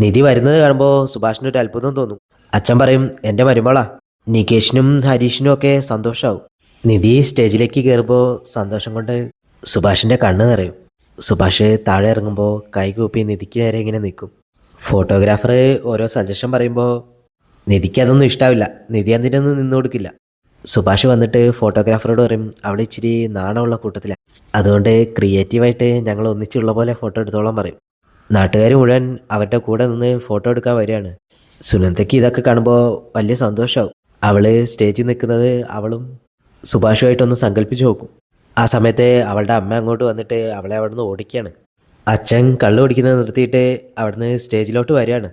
നിധി വരുന്നത് കാണുമ്പോൾ സുഭാഷിന് ഒരു അത്ഭുതം തോന്നും. അച്ഛൻ പറയും, എൻ്റെ മരുമോളാ. നികേഷിനും ഹരീഷിനും ഒക്കെ സന്തോഷമാവും. നിധി സ്റ്റേജിലേക്ക് കയറുമ്പോൾ സന്തോഷം കൊണ്ട് സുഭാഷിൻ്റെ കണ്ണ് നിറയും. സുഭാഷ് താഴെ ഇറങ്ങുമ്പോൾ കൈകൂപ്പി നിധിക്ക് നേരെ ഇങ്ങനെ നിൽക്കും. ഫോട്ടോഗ്രാഫർ ഓരോ സജഷൻ പറയുമ്പോൾ നിധിക്ക് അതൊന്നും ഇഷ്ടാവില്ല. നിധി അതിനൊന്നും നിന്നു കൊടുക്കില്ല. സുഭാഷ് വന്നിട്ട് ഫോട്ടോഗ്രാഫറോട് പറയും, അവിടെ ഇച്ചിരി നാണമുള്ള കൂട്ടത്തിലാണ്, അതുകൊണ്ട് ക്രിയേറ്റീവായിട്ട് ഞങ്ങൾ ഒന്നിച്ചുള്ള പോലെ ഫോട്ടോ എടുത്തോളാൻ പറയും. നാട്ടുകാർ മുഴുവൻ അവരുടെ കൂടെ നിന്ന് ഫോട്ടോ എടുക്കാൻ വരികയാണ്. സുനന്ദയ്ക്ക് ഇതൊക്കെ കാണുമ്പോൾ വലിയ സന്തോഷമാവും. അവള് സ്റ്റേജിൽ നിൽക്കുന്നത് അവളും സുഭാഷുമായിട്ടൊന്ന് സങ്കല്പിച്ച് നോക്കും. ആ സമയത്ത് അവളുടെ അമ്മ അങ്ങോട്ട് വന്നിട്ട് അവളെ അവിടുന്ന് ഓടിക്കുകയാണ്. അച്ഛൻ കള്ളു കുടിക്കുന്നത് നിർത്തിയിട്ട് അവിടുന്ന് സ്റ്റേജിലോട്ട് വരികയാണ്.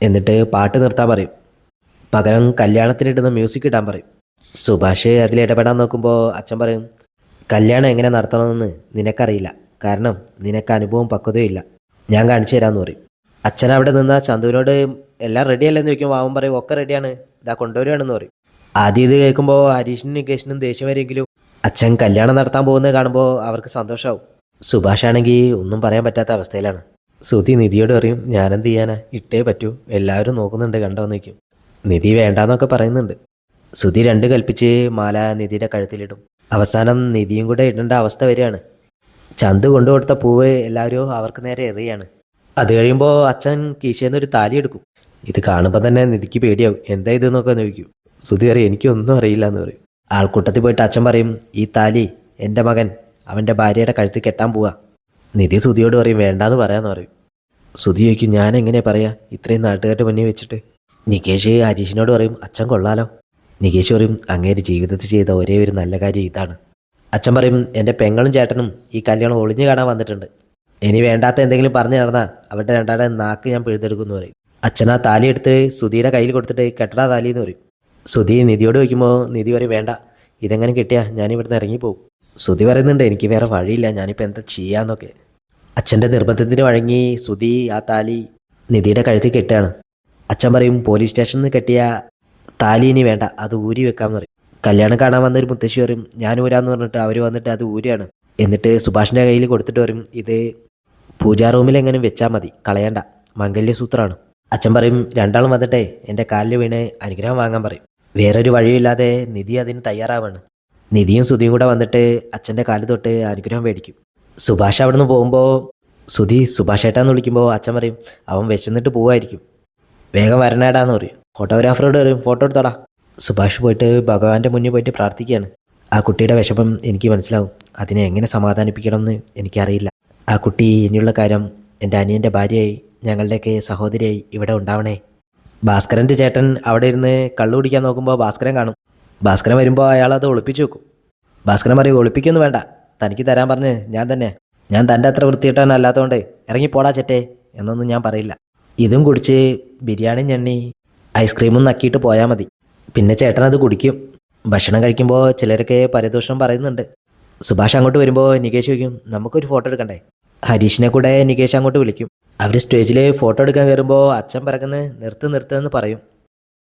എന്നിട്ട് പാട്ട് നിർത്താൻ പറയും. പകരം കല്യാണത്തിനിടുന്ന മ്യൂസിക് ഇടാൻ പറയും. സുഭാഷ് അതിൽ ഇടപെടാൻ നോക്കുമ്പോൾ അച്ഛൻ പറയും, കല്യാണം എങ്ങനെ നടത്തണമെന്ന് നിനക്കറിയില്ല, കാരണം നിനക്ക് അനുഭവം പക്വതയും ഇല്ല, ഞാൻ കാണിച്ചു തരാമെന്ന് പറയും. അച്ഛൻ അവിടെ നിന്ന് ചന്തുവിനോട് എല്ലാം റെഡിയല്ലെന്ന് ചോദിക്കുമ്പോൾ അവൻ പറയും, ഒക്കെ റെഡിയാണ്, ഇതാ കൊണ്ടുവരികയാണെന്ന് പറയും. ആദ്യം ഇത് കേൾക്കുമ്പോൾ ഹരീഷിനും നികേഷിനും ദേഷ്യം വരെയെങ്കിലും അച്ഛൻ കല്യാണം നടത്താൻ പോകുന്നത് കാണുമ്പോൾ അവർക്ക് സന്തോഷമാവും. സുഭാഷാണെങ്കിൽ ഒന്നും പറയാൻ പറ്റാത്ത അവസ്ഥയിലാണ്. ശ്രുതി നിധിയോട് പറയും, ഞാനെന്ത് ചെയ്യാനാ, ഇട്ടേ പറ്റൂ, എല്ലാവരും നോക്കുന്നുണ്ട്, കണ്ടോന്ന് വയ്ക്കും. നിധി വേണ്ടാന്നൊക്കെ പറയുന്നുണ്ട്. ശ്രുതി രണ്ട് കൽപ്പിച്ച് മാല നിധിയുടെ കഴുത്തിലിടും. അവസാനം നിധിയും കൂടെ ഇടേണ്ട അവസ്ഥ വരികയാണ്. ചന്ത് കൊണ്ടുകൊടുത്ത പൂവ് എല്ലാവരും അവർക്ക് നേരെ എറിയാണ്. അത് കഴിയുമ്പോൾ അച്ഛൻ കീശേന്നൊരു താലി എടുക്കും. ഇത് കാണുമ്പോൾ തന്നെ നിധിക്ക് പേടിയാവും. എന്താ ഇതെന്നൊക്കെ ചോദിക്കും. ശ്രുതി പറയും, എനിക്കൊന്നും അറിയില്ല എന്ന് പറയും. ആൾക്കൂട്ടത്തിൽ പോയിട്ട് അച്ഛൻ പറയും, ഈ താലി എൻ്റെ മകൻ അവൻ്റെ ഭാര്യയുടെ കഴുത്തിൽ കെട്ടാൻ പോവാ. നിധി ശ്രുതിയോട് പറയും, വേണ്ടാന്ന് പറയാമെന്ന് പറയും. ശ്രുതി ചോദിക്കും, ഞാൻ എങ്ങനെ പറയാ ഇത്രയും നാട്ടുകാരുടെ മുന്നിൽ വെച്ചിട്ട്. നികേഷ് ഹരീഷിനോട് പറയും, അച്ഛൻ കൊള്ളാലോ. നികേഷ് പറയും, അങ്ങേര് ജീവിതത്തിൽ ചെയ്ത ഒരേ ഒരു നല്ല കാര്യം ഇതാണ്. അച്ഛൻ പറയും, എൻ്റെ പെങ്ങളും ചേട്ടനും ഈ കല്യാണം ഒളിഞ്ഞു കാണാൻ വന്നിട്ടുണ്ട്. ഇനി വേണ്ടാത്ത എന്തെങ്കിലും പറഞ്ഞു നടന്നാൽ അവരുടെ രണ്ടാടെ നാക്ക് ഞാൻ പിഴുതെടുക്കുമെന്ന് പറയും. അച്ഛൻ ആ താലി എടുത്ത് ശ്രുതിയുടെ കയ്യിൽ കൊടുത്തിട്ട് കെട്ടടാ താലി എന്ന് പറയും. ശ്രുതി നിധിയോട് ചോദിക്കുമ്പോൾ നിധി പറയും, വേണ്ട, ഇതെങ്ങനെ കിട്ടിയാ ഞാൻ ഇവിടുന്ന് ഇറങ്ങിപ്പോവും. ശ്രുതി പറയുന്നുണ്ട്, എനിക്ക് വേറെ വഴിയില്ല, ഞാനിപ്പോൾ എന്താ ചെയ്യാന്നൊക്കെ. അച്ഛൻ്റെ നിർബന്ധത്തിന് വഴങ്ങി ശ്രുതി ആ താലി നിധിയുടെ കഴുത്തിൽ കെട്ടുകയാണ്. അച്ഛൻ പറയും, പോലീസ് സ്റ്റേഷനിൽ നിന്ന് കെട്ടിയ താലി ഇനി വേണ്ട, അത് ഊരി വെക്കാമെന്ന് പറയും. കല്യാണം കാണാൻ വന്നൊരു മുത്തശ്ശി പറയും, ഞാൻ ഊരാന്ന് പറഞ്ഞിട്ട് അവർ വന്നിട്ട് അത് ഊരിയാണ്. എന്നിട്ട് സുഭാഷിൻ്റെ കയ്യിൽ കൊടുത്തിട്ട് പറയും, ഇത് പൂജാ റൂമിൽ എങ്ങനെ വെച്ചാൽ മതി, കളയണ്ട, മംഗല്യസൂത്രമാണ്. അച്ഛൻ പറയും, രണ്ടാളും വന്നിട്ടേ എൻ്റെ കാലിൽ വീണ് അനുഗ്രഹം വാങ്ങാൻ പറയും. വേറൊരു വഴിയില്ലാതെ നിധി അതിന് തയ്യാറാവാണ്. നിധിയും ശ്രുതിയും കൂടെ വന്നിട്ട് അച്ഛൻ്റെ കാല് തൊട്ട് അനുഗ്രഹം മേടിക്കും. സുഭാഷ് അവിടുന്ന് പോകുമ്പോൾ ശ്രുതി സുഭാഷേട്ടാന്ന് വിളിക്കുമ്പോൾ അച്ഛൻ പറയും, അവൻ വിശന്നിട്ട് പോവായിരിക്കും, വേഗം വരണേടാന്ന് പറയും. ഫോട്ടോഗ്രാഫറോട് പറയും, ഫോട്ടോ എടുത്തോടാ. സുഭാഷ് പോയിട്ട് ഭഗവാന്റെ മുന്നിൽ പോയിട്ട് പ്രാർത്ഥിക്കുകയാണ്. ആ കുട്ടിയുടെ വിഷമം എനിക്ക് മനസ്സിലാവും, അതിനെ എങ്ങനെ സമാധാനിപ്പിക്കണമെന്ന് എനിക്കറിയില്ല. ആ കുട്ടി ഇനിയുള്ള കാര്യം എൻ്റെ അനിയൻ്റെ ഭാര്യയായി ഞങ്ങളുടെയൊക്കെ സഹോദരിയായി ഇവിടെ ഉണ്ടാവണേ. ഭാസ്കരൻ്റെ ചേട്ടൻ അവിടെ ഇരുന്ന് കള്ളു കുടിക്കാൻ നോക്കുമ്പോൾ ഭാസ്കരൻ കാണും. ഭാസ്കരൻ വരുമ്പോൾ അയാൾ അത് ഒളിപ്പിച്ചു വെക്കും. ഭാസ്കരൻ പറയും, ഒളിപ്പിക്കൊന്നും വേണ്ട, തനിക്ക് തരാൻ പറഞ്ഞ് ഞാൻ തന്നെ, ഞാൻ തൻ്റെ അത്ര വൃത്തിയിട്ടവനല്ലാത്തതുകൊണ്ട് ഇറങ്ങിപ്പോടാ ചേട്ടേ എന്നൊന്നും ഞാൻ പറയില്ല. ഇതും കുടിച്ച് ബിരിയാണി ഞെണ്ണി ഐസ്ക്രീമും നക്കിയിട്ട് പോയാൽ മതി. പിന്നെ ചേട്ടൻ അത് കുടിക്കും. ഭക്ഷണം കഴിക്കുമ്പോൾ ചിലരൊക്കെ പരദൂഷണം പറയുന്നുണ്ട്. സുഭാഷ് അങ്ങോട്ട് വരുമ്പോൾ നികേഷ് ചോദിക്കും, നമുക്കൊരു ഫോട്ടോ എടുക്കണ്ടേ. ഹരീഷിനെ കൂടെ നികേഷ് അങ്ങോട്ട് വിളിക്കും. അവർ സ്റ്റേജിൽ ഫോട്ടോ എടുക്കാൻ കയറുമ്പോൾ അച്ഛൻ പിറകുന്ന് നിർത്തുമെന്ന് പറയും.